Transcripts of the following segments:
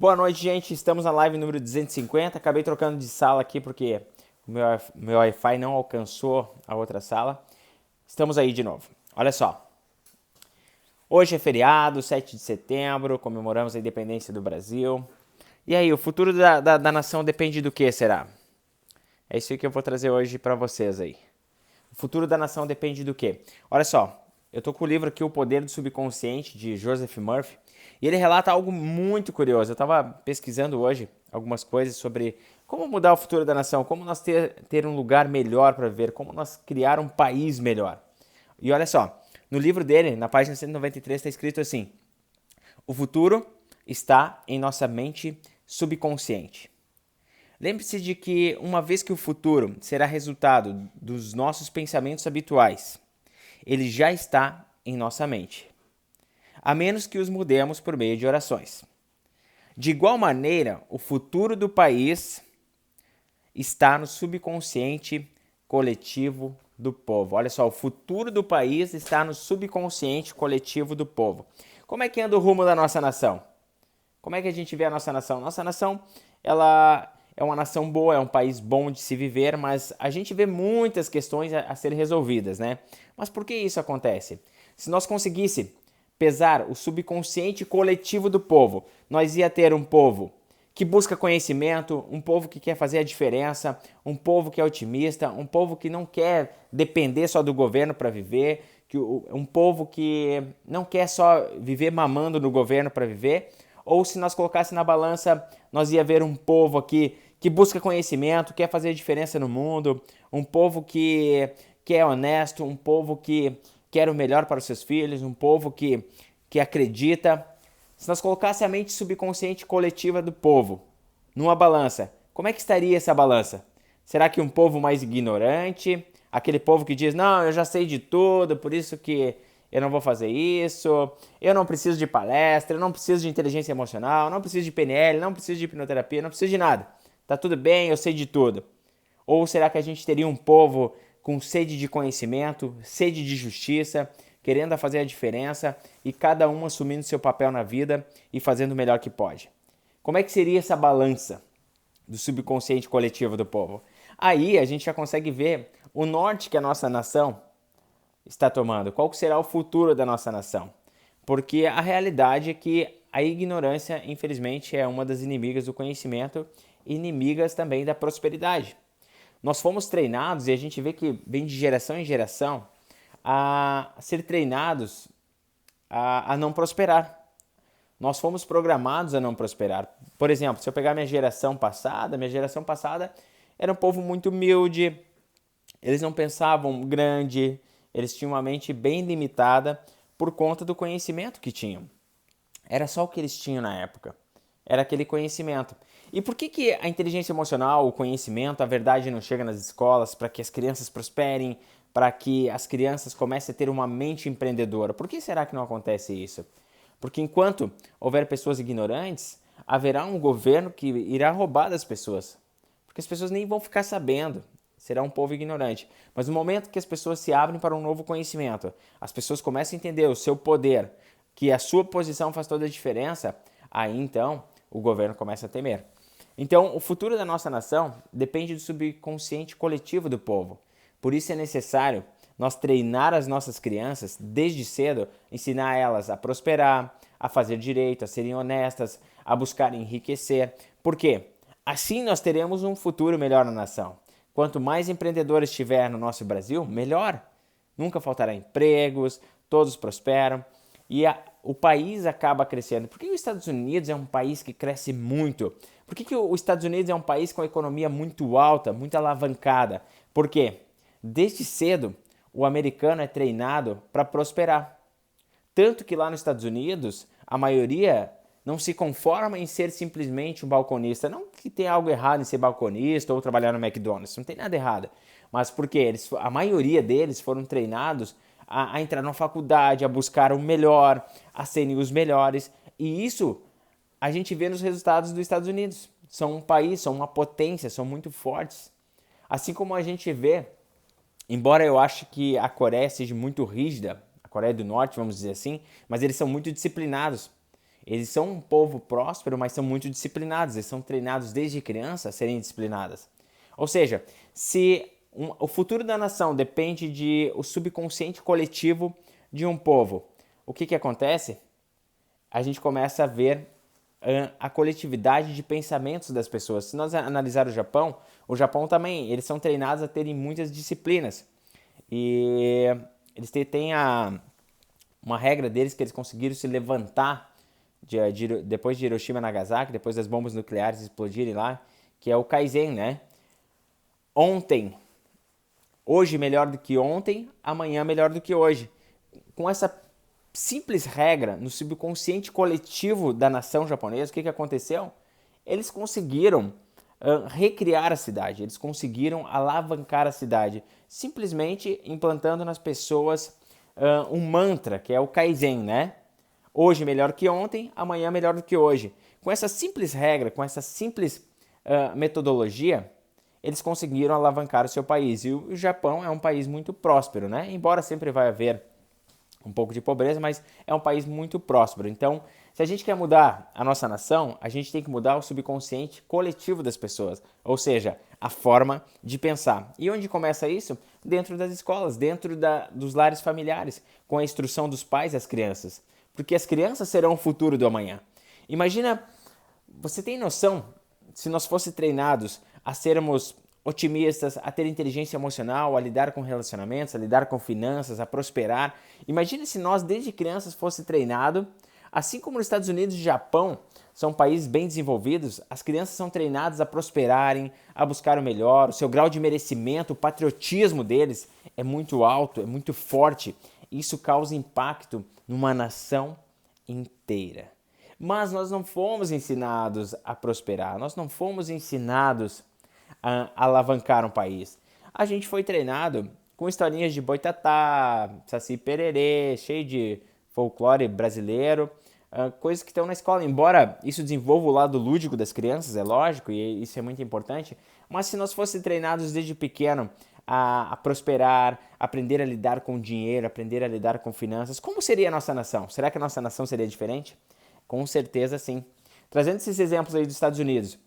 Boa noite, gente. Estamos na live número 250. Acabei trocando de sala aqui porque o meu Wi-Fi não alcançou a outra sala. Estamos aí de novo. Olha só. Hoje é feriado, 7 de setembro, comemoramos a independência do Brasil. E aí, o futuro da nação depende do que, será? É isso que eu vou trazer hoje para vocês aí. O futuro da nação depende do quê? Olha só, eu tô com o livro aqui O Poder do Subconsciente, de Joseph Murphy, e ele relata algo muito curioso. Eu estava pesquisando hoje algumas coisas sobre como mudar o futuro da nação, como nós ter um lugar melhor para viver, como nós criar um país melhor. E olha só, no livro dele, na página 193, está escrito assim: o futuro está em nossa mente subconsciente. Lembre-se de que, uma vez que o futuro será resultado dos nossos pensamentos habituais, ele já está em nossa mente, a menos que os mudemos por meio de orações. De igual maneira, o futuro do país está no subconsciente coletivo do povo. Olha só, o futuro do país está no subconsciente coletivo do povo. Como é que anda o rumo da nossa nação? Como é que a gente vê a nossa nação? Nossa nação, ela é uma nação boa, é um país bom de se viver, mas a gente vê muitas questões a serem resolvidas, né? Mas por que isso acontece? Se nós conseguisse pesar o subconsciente coletivo do povo, nós ia ter um povo que busca conhecimento, um povo que quer fazer a diferença, um povo que é otimista, um povo que não quer depender só do governo para viver, um povo que não quer só viver mamando no governo para viver. Ou se nós colocasse na balança, nós ia ver um povo aqui que busca conhecimento, quer fazer diferença no mundo, um povo que é honesto, um povo que quer o melhor para os seus filhos, um povo que acredita. Se nós colocasse a mente subconsciente coletiva do povo numa balança, como é que estaria essa balança? Será que um povo mais ignorante, aquele povo que diz, não, eu já sei de tudo, por isso que eu não vou fazer isso, eu não preciso de palestra, eu não preciso de inteligência emocional, não preciso de PNL, não preciso de hipnoterapia, não preciso de nada. Tá tudo bem, eu sei de tudo. Ou será que a gente teria um povo com sede de conhecimento, sede de justiça, querendo fazer a diferença e cada um assumindo seu papel na vida e fazendo o melhor que pode? Como é que seria essa balança do subconsciente coletivo do povo? Aí a gente já consegue ver o norte que a nossa nação está tomando, qual será o futuro da nossa nação. Porque a realidade é que a ignorância, infelizmente, é uma das inimigas do conhecimento e inimigas também da prosperidade. Nós fomos treinados, e a gente vê que vem de geração em geração, a ser treinados a não prosperar. Nós fomos programados a não prosperar. Por exemplo, se eu pegar minha geração passada era um povo muito humilde, eles não pensavam grande, eles tinham uma mente bem limitada por conta do conhecimento que tinham. Era só o que eles tinham na época. Era aquele conhecimento. E por que a inteligência emocional, o conhecimento, a verdade não chega nas escolas para que as crianças prosperem, para que as crianças comecem a ter uma mente empreendedora? Por que será que não acontece isso? Porque enquanto houver pessoas ignorantes, haverá um governo que irá roubar das pessoas. Porque as pessoas nem vão ficar sabendo. Será um povo ignorante. Mas no momento que as pessoas se abrem para um novo conhecimento, as pessoas começam a entender o seu poder, que a sua posição faz toda a diferença, aí então o governo começa a temer. Então, o futuro da nossa nação depende do subconsciente coletivo do povo. Por isso é necessário nós treinar as nossas crianças desde cedo, ensinar elas a prosperar, a fazer direito, a serem honestas, a buscar enriquecer. Por quê? Assim nós teremos um futuro melhor na nação. Quanto mais empreendedores tiver no nosso Brasil, melhor. Nunca faltará empregos, todos prosperam e o país acaba crescendo. Por que os Estados Unidos é um país que cresce muito? Por que os Estados Unidos é um país com a economia muito alta, muito alavancada? Por quê? Desde cedo, o americano é treinado para prosperar. Tanto que lá nos Estados Unidos, a maioria não se conforma em ser simplesmente um balconista. Não que tenha algo errado em ser balconista ou trabalhar no McDonald's, não tem nada errado. Mas porque a maioria deles foram treinados a entrar na faculdade, a buscar o melhor, a serem os melhores. E isso a gente vê nos resultados dos Estados Unidos. São um país, são uma potência, são muito fortes. Assim como a gente vê, embora eu ache que a Coreia seja muito rígida, a Coreia do Norte, vamos dizer assim, mas eles são muito disciplinados. Eles são um povo próspero, mas são muito disciplinados. Eles são treinados desde criança a serem disciplinados. Ou seja, se o futuro da nação depende do subconsciente coletivo de um povo, o que acontece? A gente começa a ver a coletividade de pensamentos das pessoas. Se nós analisar o Japão também, eles são treinados a terem muitas disciplinas. E eles têm uma regra deles que eles conseguiram se levantar depois de Hiroshima e Nagasaki, depois das bombas nucleares explodirem lá, que é o Kaizen, né? Hoje melhor do que ontem, amanhã melhor do que hoje. Com essa simples regra no subconsciente coletivo da nação japonesa, o que aconteceu? Eles conseguiram recriar a cidade, eles conseguiram alavancar a cidade, simplesmente implantando nas pessoas um mantra, que é o Kaizen, né? Hoje melhor que ontem, amanhã melhor do que hoje. Com essa simples regra, com essa simples metodologia, eles conseguiram alavancar o seu país. E o Japão é um país muito próspero, né? Embora sempre vai haver um pouco de pobreza, mas é um país muito próspero. Então, se a gente quer mudar a nossa nação, a gente tem que mudar o subconsciente coletivo das pessoas, ou seja, a forma de pensar. E onde começa isso? Dentro das escolas, dentro dos lares familiares, com a instrução dos pais às crianças. Porque as crianças serão o futuro do amanhã. Imagina, você tem noção, se nós fossemos treinados a sermos otimistas, a ter inteligência emocional, a lidar com relacionamentos, a lidar com finanças, a prosperar. Imagine se nós, desde crianças, fosse treinado, assim como nos Estados Unidos e Japão, são países bem desenvolvidos, as crianças são treinadas a prosperarem, a buscar o melhor, o seu grau de merecimento, o patriotismo deles é muito alto, é muito forte. Isso causa impacto numa nação inteira. Mas nós não fomos ensinados a prosperar, nós não fomos ensinados a alavancar um país. A gente foi treinado com historinhas de boitatá, saci pererê, cheio de folclore brasileiro, coisas que estão na escola. Embora isso desenvolva o lado lúdico das crianças, é lógico, e isso é muito importante, mas se nós fossemos treinados desde pequeno a prosperar, aprender a lidar com dinheiro, aprender a lidar com finanças, como seria a nossa nação? Será que a nossa nação seria diferente? Com certeza sim. Trazendo esses exemplos aí dos Estados Unidos,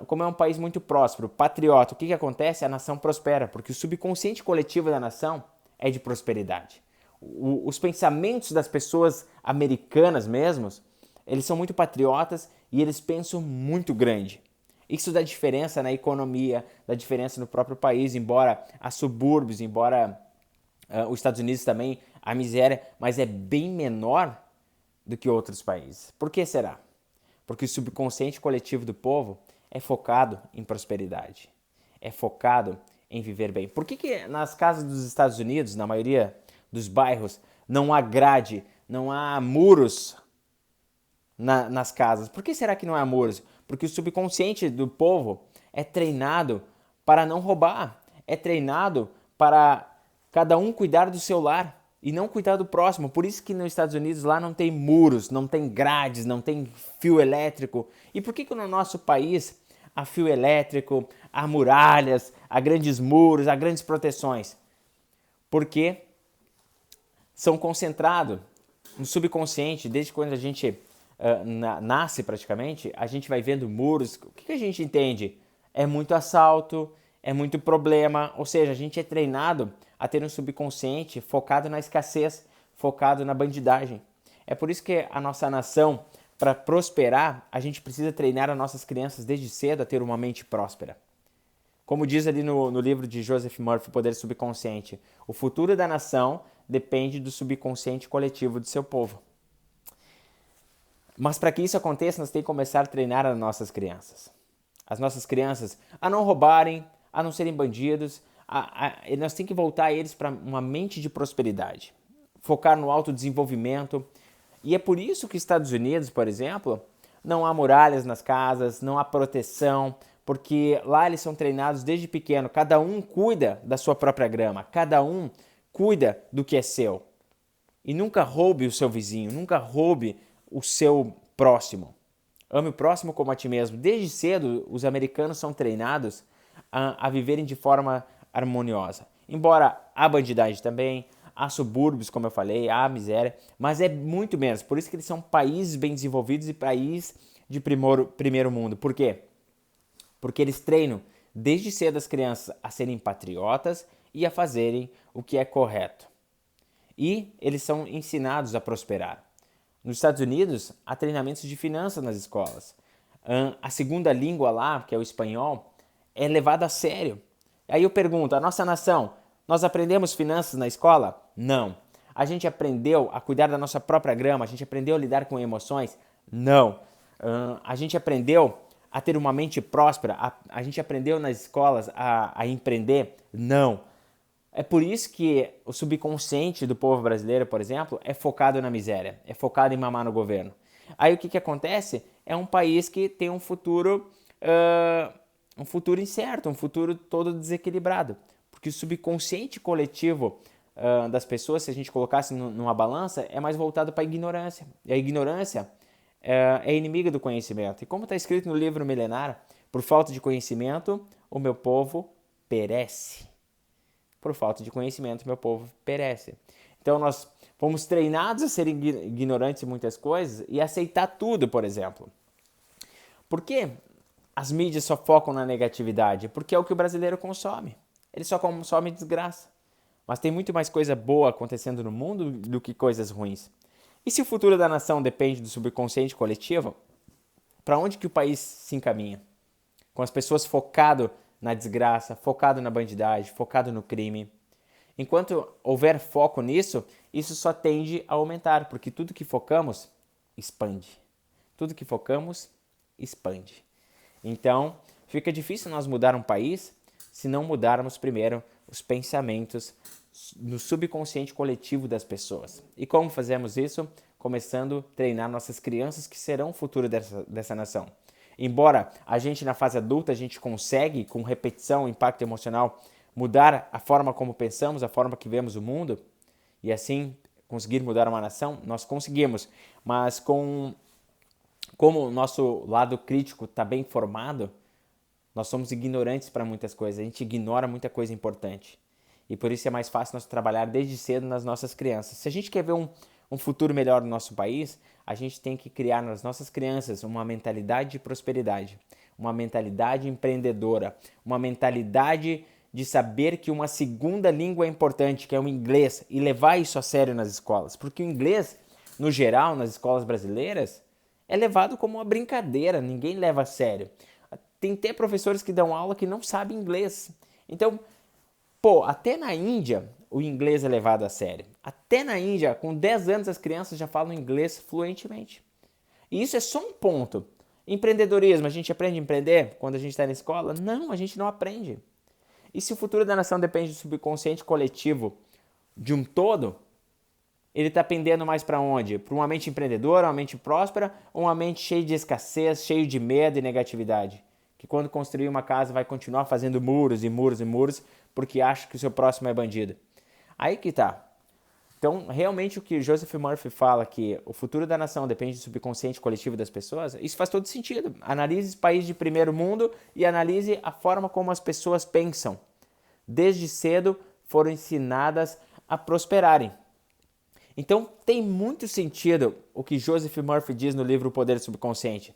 como é um país muito próspero, patriota, o que acontece? A nação prospera, porque o subconsciente coletivo da nação é de prosperidade. Os pensamentos das pessoas americanas mesmos, eles são muito patriotas e eles pensam muito grande. Isso dá diferença na economia, dá diferença no próprio país, embora há subúrbios, embora os Estados Unidos também, a miséria, mas é bem menor do que outros países. Por que será? Porque o subconsciente coletivo do povo é focado em prosperidade, é focado em viver bem. Por que nas casas dos Estados Unidos, na maioria dos bairros, não há grade, não há muros nas casas? Por que será que não há muros? Porque o subconsciente do povo é treinado para não roubar, é treinado para cada um cuidar do seu lar e não cuidar do próximo. Por isso que nos Estados Unidos lá não tem muros, não tem grades, não tem fio elétrico. E por que no nosso país há fio elétrico, há muralhas, há grandes muros, há grandes proteções? Porque são concentrados no subconsciente, desde quando a gente nasce praticamente, a gente vai vendo muros. O que a gente entende? É muito assalto, é muito problema, ou seja, a gente é treinado a ter um subconsciente focado na escassez, focado na bandidagem. É por isso que a nossa nação, para prosperar, a gente precisa treinar as nossas crianças desde cedo a ter uma mente próspera. Como diz ali no livro de Joseph Murphy, Poder Subconsciente, o futuro da nação depende do subconsciente coletivo do seu povo. Mas para que isso aconteça, nós temos que começar a treinar as nossas crianças. As nossas crianças a não roubarem, a não serem bandidos. Nós temos que voltar eles para uma mente de prosperidade. Focar no autodesenvolvimento. E é por isso que nos Estados Unidos, por exemplo, não há muralhas nas casas, não há proteção, porque lá eles são treinados desde pequeno. Cada um cuida da sua própria grama, cada um cuida do que é seu. E nunca roube o seu vizinho, nunca roube o seu próximo. Ame o próximo como a ti mesmo. Desde cedo, os americanos são treinados a viverem de forma harmoniosa. Embora há bandidagem também, há subúrbios, como eu falei, há miséria, mas é muito menos. Por isso que eles são países bem desenvolvidos e países de primeiro mundo. Por quê? Porque eles treinam desde cedo as crianças a serem patriotas e a fazerem o que é correto. E eles são ensinados a prosperar. Nos Estados Unidos, há treinamentos de finanças nas escolas. A segunda língua lá, que é o espanhol, é levada a sério. Aí eu pergunto, a nossa nação, nós aprendemos finanças na escola? Não. A gente aprendeu a cuidar da nossa própria grama? A gente aprendeu a lidar com emoções? Não. A gente aprendeu a ter uma mente próspera? A gente aprendeu nas escolas a empreender? Não. É por isso que o subconsciente do povo brasileiro, por exemplo, é focado na miséria, é focado em mamar no governo. Aí o que acontece? É um país que tem um futuro incerto, um futuro todo desequilibrado. Porque o subconsciente coletivo das pessoas, se a gente colocasse numa balança, é mais voltado para a ignorância. E a ignorância é inimiga do conhecimento. E como está escrito no livro milenar, por falta de conhecimento, o meu povo perece. Por falta de conhecimento, meu povo perece. Então nós fomos treinados a ser ignorantes em muitas coisas e aceitar tudo, por exemplo. Por que as mídias só focam na negatividade? Porque é o que o brasileiro consome. Ele só consome desgraça. Mas tem muito mais coisa boa acontecendo no mundo do que coisas ruins. E se o futuro da nação depende do subconsciente coletivo, para onde que o país se encaminha? Com as pessoas focado na desgraça, focado na bandidagem, focado no crime. Enquanto houver foco nisso, isso só tende a aumentar, porque tudo que focamos, expande. Tudo que focamos, expande. Então, fica difícil nós mudar um país se não mudarmos primeiro os pensamentos no subconsciente coletivo das pessoas. E como fazemos isso? Começando a treinar nossas crianças que serão o futuro dessa nação. Embora a gente na fase adulta, a gente consegue, com repetição, impacto emocional, mudar a forma como pensamos, a forma que vemos o mundo, e assim conseguir mudar uma nação, nós conseguimos. Mas como o nosso lado crítico está bem formado, nós somos ignorantes para muitas coisas, a gente ignora muita coisa importante. E por isso é mais fácil nós trabalhar desde cedo nas nossas crianças. Se a gente quer ver um futuro melhor no nosso país, a gente tem que criar nas nossas crianças uma mentalidade de prosperidade, uma mentalidade empreendedora, uma mentalidade de saber que uma segunda língua é importante, que é o inglês, e levar isso a sério nas escolas. Porque o inglês, no geral, nas escolas brasileiras, é levado como uma brincadeira, ninguém leva a sério. Tem até professores que dão aula que não sabem inglês. Então, até na Índia o inglês é levado a sério. Até na Índia, com 10 anos, as crianças já falam inglês fluentemente. E isso é só um ponto. Empreendedorismo, a gente aprende a empreender quando a gente está na escola? Não, a gente não aprende. E se o futuro da nação depende do subconsciente coletivo de um todo, ele está pendendo mais para onde? Para uma mente empreendedora, uma mente próspera, ou uma mente cheia de escassez, cheia de medo e negatividade? Que quando construir uma casa vai continuar fazendo muros e muros e muros porque acha que o seu próximo é bandido. Aí que tá. Então, realmente o que Joseph Murphy fala, que o futuro da nação depende do subconsciente coletivo das pessoas, isso faz todo sentido. Analise os países de primeiro mundo e analise a forma como as pessoas pensam. Desde cedo foram ensinadas a prosperarem. Então, tem muito sentido o que Joseph Murphy diz no livro O Poder do Subconsciente.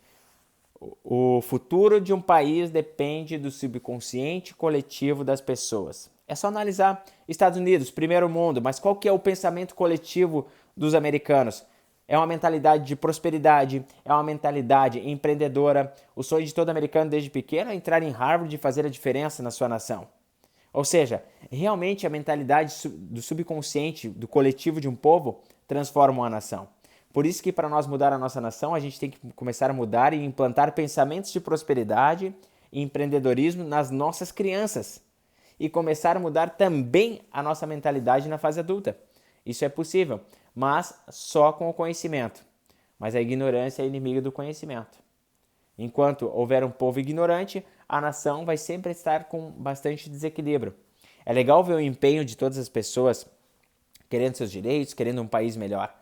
O futuro de um país depende do subconsciente coletivo das pessoas. É só analisar Estados Unidos, primeiro mundo, mas qual que é o pensamento coletivo dos americanos? É uma mentalidade de prosperidade, é uma mentalidade empreendedora. O sonho de todo americano desde pequeno é entrar em Harvard e fazer a diferença na sua nação. Ou seja, realmente a mentalidade do subconsciente, do coletivo de um povo, transforma uma nação. Por isso que para nós mudar a nossa nação, a gente tem que começar a mudar e implantar pensamentos de prosperidade e empreendedorismo nas nossas crianças. E começar a mudar também a nossa mentalidade na fase adulta. Isso é possível, mas só com o conhecimento. Mas a ignorância é inimiga do conhecimento. Enquanto houver um povo ignorante, a nação vai sempre estar com bastante desequilíbrio. É legal ver o empenho de todas as pessoas querendo seus direitos, querendo um país melhor.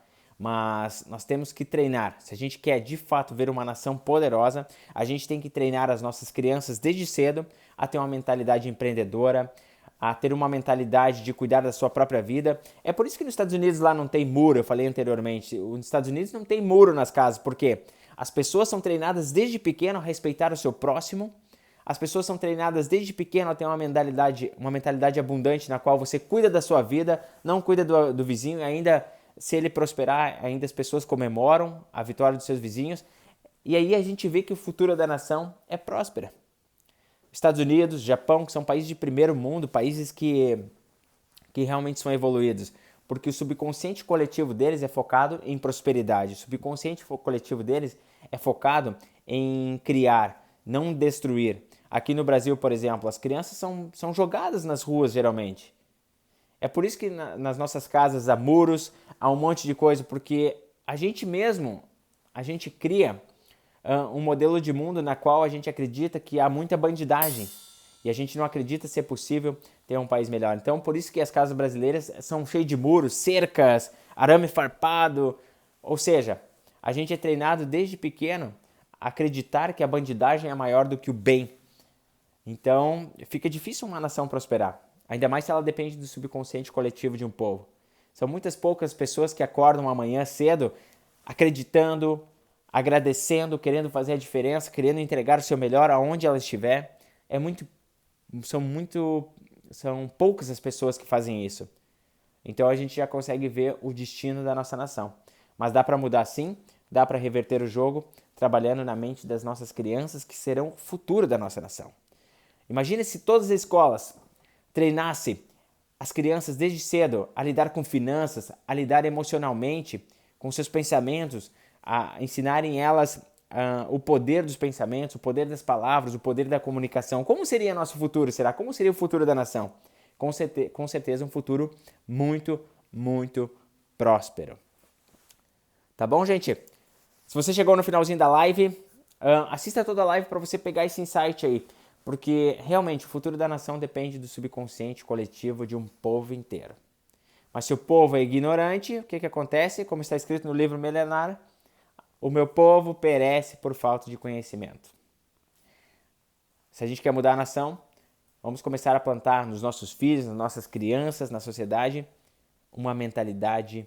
Mas nós temos que treinar. Se a gente quer de fato ver uma nação poderosa, a gente tem que treinar as nossas crianças desde cedo a ter uma mentalidade empreendedora, a ter uma mentalidade de cuidar da sua própria vida. É por isso que nos Estados Unidos lá não tem muro, eu falei anteriormente. Nos Estados Unidos não tem muro nas casas, porque as pessoas são treinadas desde pequeno a respeitar o seu próximo. As pessoas são treinadas desde pequeno a ter uma mentalidade abundante na qual você cuida da sua vida, não cuida do vizinho, e ainda se ele prosperar, ainda as pessoas comemoram a vitória dos seus vizinhos. E aí a gente vê que o futuro da nação é próspera. Estados Unidos, Japão, que são países de primeiro mundo, países que realmente são evoluídos, porque o subconsciente coletivo deles é focado em prosperidade. O subconsciente coletivo deles é focado em criar, não destruir. Aqui no Brasil, por exemplo, as crianças são jogadas nas ruas, geralmente. É por isso que nas nossas casas há muros, há um monte de coisa, porque a gente cria um modelo de mundo na qual a gente acredita que há muita bandidagem e a gente não acredita ser possível ter um país melhor. Então, por isso que as casas brasileiras são cheias de muros, cercas, arame farpado, ou seja, a gente é treinado desde pequeno a acreditar que a bandidagem é maior do que o bem. Então, fica difícil uma nação prosperar, ainda mais se ela depende do subconsciente coletivo de um povo. São muitas poucas pessoas que acordam amanhã cedo acreditando, agradecendo, querendo fazer a diferença, querendo entregar o seu melhor aonde ela estiver. São poucas as pessoas que fazem isso. Então a gente já consegue ver o destino da nossa nação. Mas dá para mudar sim, dá para reverter o jogo, trabalhando na mente das nossas crianças que serão o futuro da nossa nação. Imagine se todas as escolas treinassem as crianças desde cedo a lidar com finanças, a lidar emocionalmente com seus pensamentos, a ensinarem elas o poder dos pensamentos, o poder das palavras, o poder da comunicação. Como seria nosso futuro? Será? Como seria o futuro da nação? Com certeza um futuro muito, muito próspero. Tá bom, gente? Se você chegou no finalzinho da live, assista toda a live para você pegar esse insight aí. Porque realmente o futuro da nação depende do subconsciente coletivo de um povo inteiro. Mas se o povo é ignorante, o que acontece? Como está escrito no livro milenar, o meu povo perece por falta de conhecimento. Se a gente quer mudar a nação, vamos começar a plantar nos nossos filhos, nas nossas crianças, na sociedade, uma mentalidade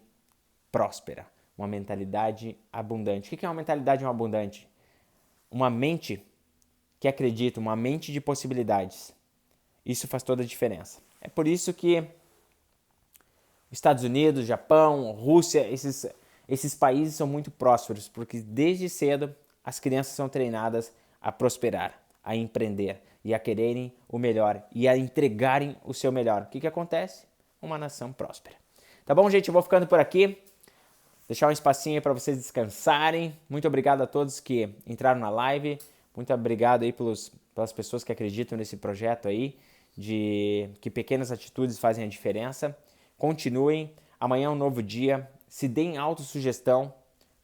próspera, uma mentalidade abundante. O que é uma mentalidade abundante? Uma mente que acredita, uma mente de possibilidades. Isso faz toda a diferença. É por isso que Estados Unidos, Japão, Rússia, esses países são muito prósperos, porque desde cedo as crianças são treinadas a prosperar, a empreender e a quererem o melhor e a entregarem o seu melhor. O que acontece? Uma nação próspera. Tá bom, gente? Eu vou ficando por aqui. Deixar um espacinho aí para vocês descansarem. Muito obrigado a todos que entraram na live. Muito obrigado aí pelas pessoas que acreditam nesse projeto aí, de que pequenas atitudes fazem a diferença. Continuem. Amanhã é um novo dia. Se deem autossugestão.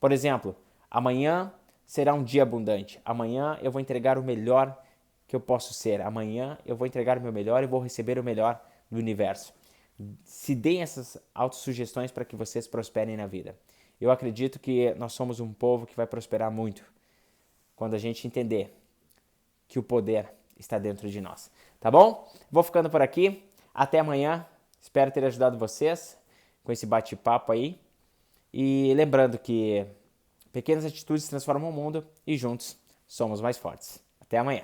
Por exemplo, amanhã será um dia abundante. Amanhã eu vou entregar o melhor que eu posso ser. Amanhã eu vou entregar o meu melhor e vou receber o melhor do universo. Se deem essas autossugestões para que vocês prosperem na vida. Eu acredito que nós somos um povo que vai prosperar muito quando a gente entender que o poder está dentro de nós. Tá bom? Vou ficando por aqui. Até amanhã. Espero ter ajudado vocês com esse bate-papo aí. E lembrando que pequenas atitudes transformam o mundo e juntos somos mais fortes. Até amanhã.